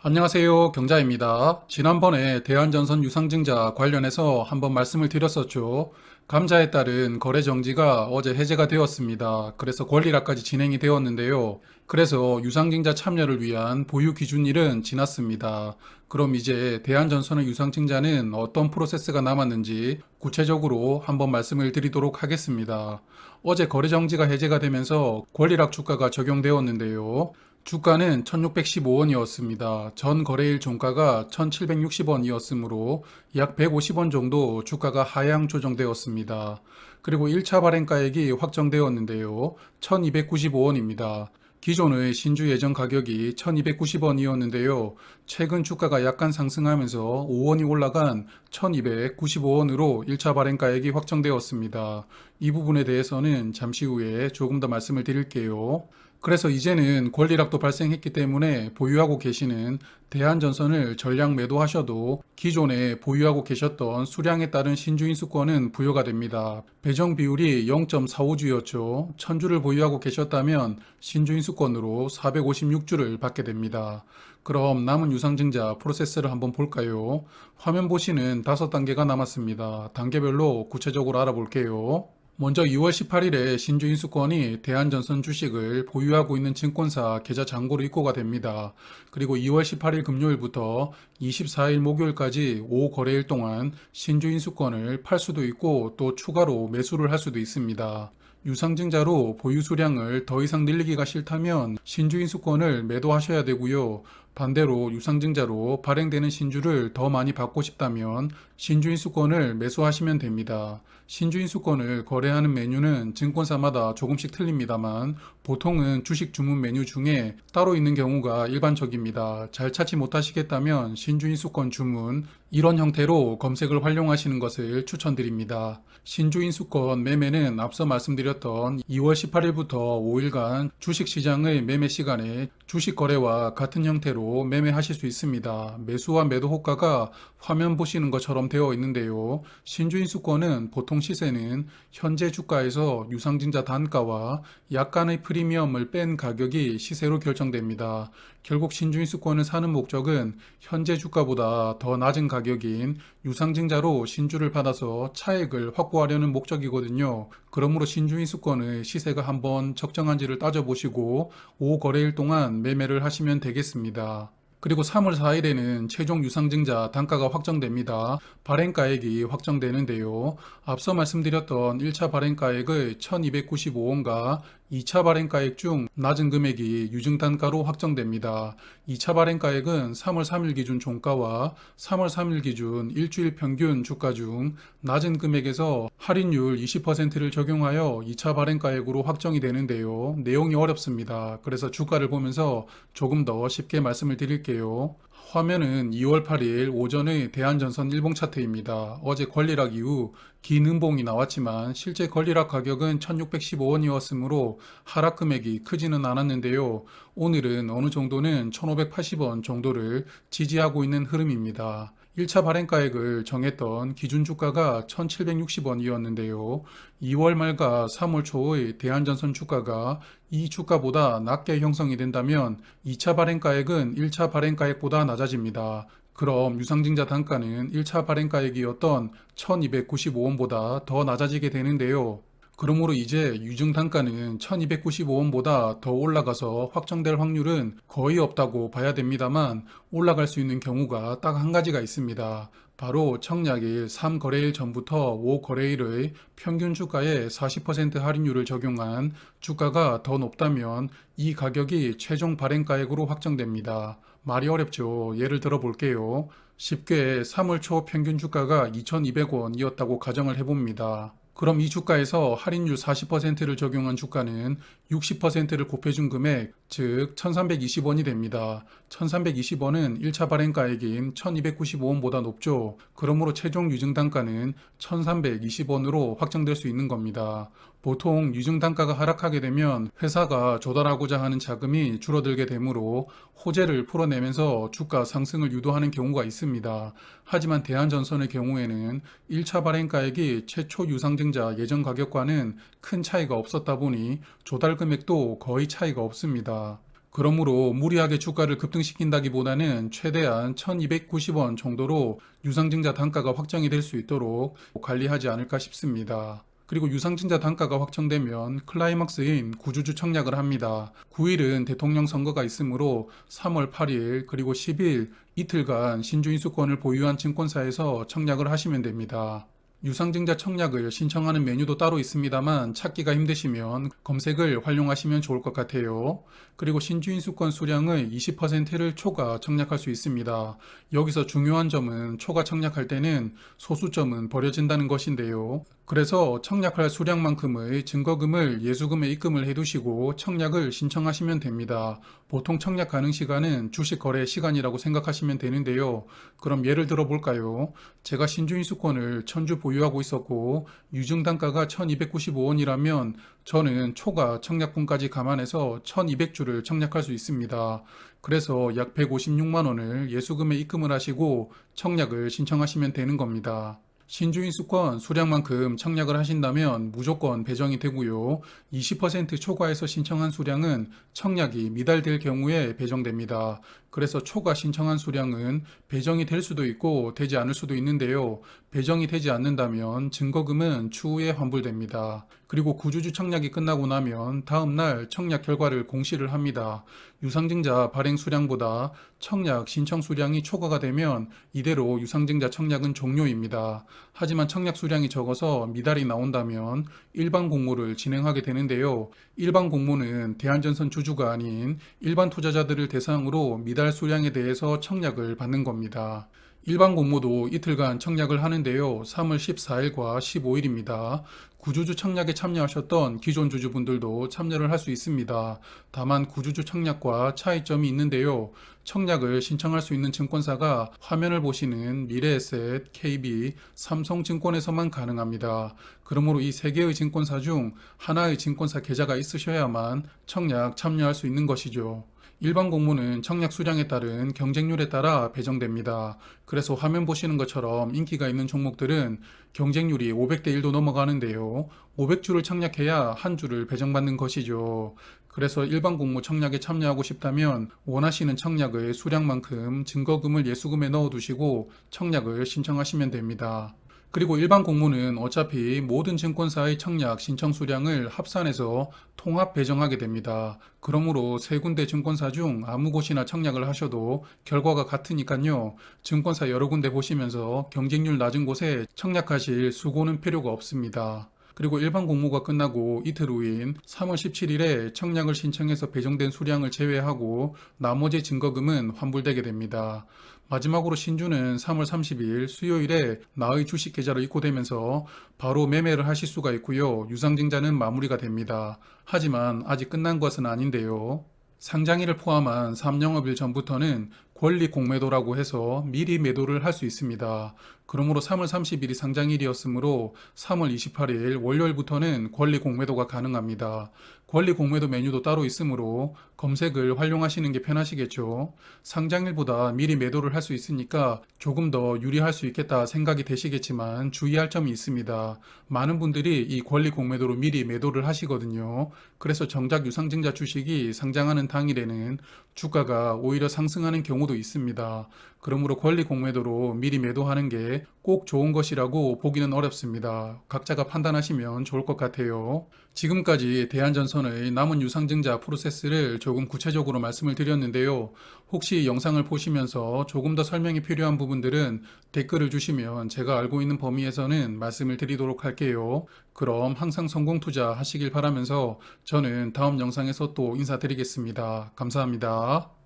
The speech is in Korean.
안녕하세요. 경자입니다. 지난번에 대한전선 유상증자 관련해서 한번 말씀을 드렸었죠. 감자에 따른 거래 정지가 어제 해제가 되었습니다. 그래서 권리락까지 진행이 되었는데요. 그래서 유상증자 참여를 위한 보유 기준일은 지났습니다. 그럼 이제 대한전선의 유상증자는 어떤 프로세스가 남았는지 구체적으로 한번 말씀을 드리도록 하겠습니다. 어제 거래 정지가 해제가 되면서 권리락 주가가 적용되었는데요. 주가는 1615원이었습니다. 전 거래일 종가가 1760원이었으므로 약 150원 정도 주가가 하향 조정되었습니다. 그리고 1차 발행가액이 확정되었는데요. 1295원입니다. 기존의 신주 예정 가격이 1290원이었는데요. 최근 주가가 약간 상승하면서 5원이 올라간 1295원으로 1차 발행가액이 확정되었습니다. 이 부분에 대해서는 잠시 후에 조금 더 말씀을 드릴게요. 그래서 이제는 권리락도 발생했기 때문에 보유하고 계시는 대한전선을 전량 매도하셔도 기존에 보유하고 계셨던 수량에 따른 신주인수권은 부여가 됩니다. 배정 비율이 0.45주였죠. 1000주를 보유하고 계셨다면 신주인수권으로 456주를 받게 됩니다. 그럼 남은 유상증자 프로세스를 한번 볼까요? 화면 보시는 5단계가 남았습니다. 단계별로 구체적으로 알아볼게요. 먼저 2월 18일에 신주인수권이 대한전선 주식을 보유하고 있는 증권사 계좌 잔고로 입고가 됩니다. 그리고 2월 18일 금요일부터 24일 목요일까지 5거래일 동안 신주인수권을 팔 수도 있고 또 추가로 매수를 할 수도 있습니다. 유상증자로 보유 수량을 더 이상 늘리기가 싫다면 신주인수권을 매도하셔야 되고요. 반대로 유상증자로 발행되는 신주를 더 많이 받고 싶다면 신주인수권을 매수하시면 됩니다. 신주인수권을 거래하는 메뉴는 증권사마다 조금씩 틀립니다만 보통은 주식 주문 메뉴 중에 따로 있는 경우가 일반적입니다. 잘 찾지 못하시겠다면 신주인수권 주문 이런 형태로 검색을 활용하시는 것을 추천드립니다. 신주인수권 매매는 앞서 말씀드렸던 2월 18일부터 5일간 주식시장의 매매 시간에 주식 거래와 같은 형태로 매매하실 수 있습니다. 매수와 매도 호가가 화면 보시는 것처럼 되어 있는데요. 신주인수권은 보통 시세는 현재 주가에서 유상증자 단가와 약간의 프리미엄을 뺀 가격이 시세로 결정됩니다. 결국 신주인수권을 사는 목적은 현재 주가보다 더 낮은 가격인 유상증자로 신주를 받아서 차익을 확보하려는 목적이거든요. 그러므로 신주인수권의 시세가 한번 적정한지를 따져보시고 5거래일 동안 매매를 하시면 되겠습니다. 그리고 3월 4일에는 최종 유상증자 단가가 확정됩니다. 발행가액이 확정되는데요. 앞서 말씀드렸던 1차 발행가액의 1295원과 2차 발행가액 중 낮은 금액이 유증단가로 확정됩니다. 2차 발행가액은 3월 3일 기준 종가와 3월 3일 기준 일주일 평균 주가 중 낮은 금액에서 할인율 20%를 적용하여 2차 발행가액으로 확정이 되는데요. 내용이 어렵습니다. 그래서 주가를 보면서 조금 더 쉽게 말씀을 드릴게요. 화면은 2월 8일 오전의 대한전선 일봉 차트입니다. 어제 권리락 이후 긴 음봉이 나왔지만 실제 권리락 가격은 1615원이었으므로 하락 금액이 크지는 않았는데요. 오늘은 어느 정도는 1580원 정도를 지지하고 있는 흐름입니다. 1차 발행가액을 정했던 기준 주가가 1760원이었는데요. 2월 말과 3월 초의 대한전선 주가가 이 주가보다 낮게 형성이 된다면 2차 발행가액은 1차 발행가액보다 낮아집니다. 그럼 유상증자 단가는 1차 발행가액이었던 1295원보다 더 낮아지게 되는데요. 그러므로 이제 유증 단가는 1295원보다 더 올라가서 확정될 확률은 거의 없다고 봐야 됩니다만 올라갈 수 있는 경우가 딱 한 가지가 있습니다. 바로 청약일 3거래일 전부터 5거래일의 평균 주가에 40% 할인율을 적용한 주가가 더 높다면 이 가격이 최종 발행가액으로 확정됩니다. 말이 어렵죠. 예를 들어 볼게요. 쉽게 3월 초 평균 주가가 2200원이었다고 가정을 해봅니다. 그럼 이 주가에서 할인율 40%를 적용한 주가는 60%를 곱해준 금액, 즉 1320원이 됩니다. 1320원은 1차 발행가액인 1295원보다 높죠. 그러므로 최종 유증단가는 1320원으로 확정될 수 있는 겁니다. 보통 유증단가가 하락하게 되면 회사가 조달하고자 하는 자금이 줄어들게 되므로 호재를 풀어내면서 주가 상승을 유도하는 경우가 있습니다. 하지만 대한전선의 경우에는 1차 발행가액이 최초 유상증자 예정 가격과는 큰 차이가 없었다 보니 조달 금액도 거의 차이가 없습니다. 그러므로 무리하게 주가를 급등시킨다기보다는 최대한 1290원 정도로 유상증자 단가가 확정이 될 수 있도록 관리하지 않을까 싶습니다. 그리고 유상증자 단가가 확정되면 클라이막스인 구주주 청약을 합니다. 9일은 대통령 선거가 있으므로 3월 8일 그리고 10일 이틀간 신주인수권을 보유한 증권사에서 청약을 하시면 됩니다. 유상증자 청약을 신청하는 메뉴도 따로 있습니다만 찾기가 힘드시면 검색을 활용하시면 좋을 것 같아요. 그리고 신주인수권 수량의 20%를 초과 청약할 수 있습니다. 여기서 중요한 점은 초과 청약할 때는 소수점은 버려진다는 것인데요. 그래서 청약할 수량만큼의 증거금을 예수금에 입금을 해두시고 청약을 신청하시면 됩니다. 보통 청약 가능 시간은 주식 거래 시간이라고 생각하시면 되는데요. 그럼 예를 들어 볼까요? 제가 신주인수권을 1000주 보유하고 있었고 유증단가가 1295원이라면 저는 초과 청약분까지 감안해서 1200주를 청약할 수 있습니다. 그래서 약 156만 원을 예수금에 입금을 하시고 청약을 신청하시면 되는 겁니다. 신주인수권 수량만큼 청약을 하신다면 무조건 배정이 되고요. 20% 초과해서 신청한 수량은 청약이 미달될 경우에 배정됩니다. 그래서 초과 신청한 수량은 배정이 될 수도 있고 되지 않을 수도 있는데요. 배정이 되지 않는다면 증거금은 추후에 환불됩니다. 그리고 구주주 청약이 끝나고 나면 다음날 청약 결과를 공시를 합니다. 유상증자 발행 수량보다 청약 신청 수량이 초과가 되면 이대로 유상증자 청약은 종료입니다. 하지만 청약 수량이 적어서 미달이 나온다면 일반 공모를 진행하게 되는데요. 일반 공모는 대한전선 주주가 아닌 일반 투자자들을 대상으로 미달 수량에 대해서 청약을 받는 겁니다. 일반 공모도 이틀간 청약을 하는데요. 3월 14일과 15일입니다. 구주주 청약에 참여하셨던 기존 주주분들도 참여를 할 수 있습니다. 다만 구주주 청약과 차이점이 있는데요. 청약을 신청할 수 있는 증권사가 화면을 보시는 미래에셋, KB, 삼성증권에서만 가능합니다. 그러므로 이 세 개의 증권사 중 하나의 증권사 계좌가 있으셔야만 청약 참여할 수 있는 것이죠. 일반 공모는 청약 수량에 따른 경쟁률에 따라 배정됩니다. 그래서 화면 보시는 것처럼 인기가 있는 종목들은 경쟁률이 500대 1도 넘어가는데요. 500주를 청약해야 한 주를 배정받는 것이죠. 그래서 일반 공모 청약에 참여하고 싶다면 원하시는 청약의 수량만큼 증거금을 예수금에 넣어두시고 청약을 신청하시면 됩니다. 그리고 일반 공모는 어차피 모든 증권사의 청약 신청 수량을 합산해서 통합 배정하게 됩니다. 그러므로 세 군데 증권사 중 아무 곳이나 청약을 하셔도 결과가 같으니까요. 증권사 여러 군데 보시면서 경쟁률 낮은 곳에 청약하실 수고는 필요가 없습니다. 그리고 일반 공모가 끝나고 이틀 후인 3월 17일에 청약을 신청해서 배정된 수량을 제외하고 나머지 증거금은 환불되게 됩니다. 마지막으로 신주는 3월 30일 수요일에 나의 주식 계좌로 입고되면서 바로 매매를 하실 수가 있고요. 유상증자는 마무리가 됩니다. 하지만 아직 끝난 것은 아닌데요. 상장일을 포함한 3영업일 전부터는 권리 공매도라고 해서 미리 매도를 할 수 있습니다. 그러므로 3월 30일이 상장일이었으므로 3월 28일 월요일부터는 권리 공매도가 가능합니다. 권리 공매도 메뉴도 따로 있으므로 검색을 활용하시는 게 편하시겠죠. 상장일보다 미리 매도를 할 수 있으니까 조금 더 유리할 수 있겠다 생각이 되시겠지만 주의할 점이 있습니다. 많은 분들이 이 권리 공매도로 미리 매도를 하시거든요. 그래서 정작 유상증자 주식이 상장하는 당일에는 주가가 오히려 상승하는 경우도 있습니다. 그러므로 권리 공매도로 미리 매도하는 게 꼭 좋은 것이라고 보기는 어렵습니다. 각자가 판단하시면 좋을 것 같아요. 지금까지 대한전선의 남은 유상증자 프로세스를 조금 구체적으로 말씀을 드렸는데요. 혹시 영상을 보시면서 조금 더 설명이 필요한 부분들은 댓글을 주시면 제가 알고 있는 범위에서는 말씀을 드리도록 할게요. 그럼 항상 성공 투자 하시길 바라면서 저는 다음 영상에서 또 인사드리겠습니다. 감사합니다.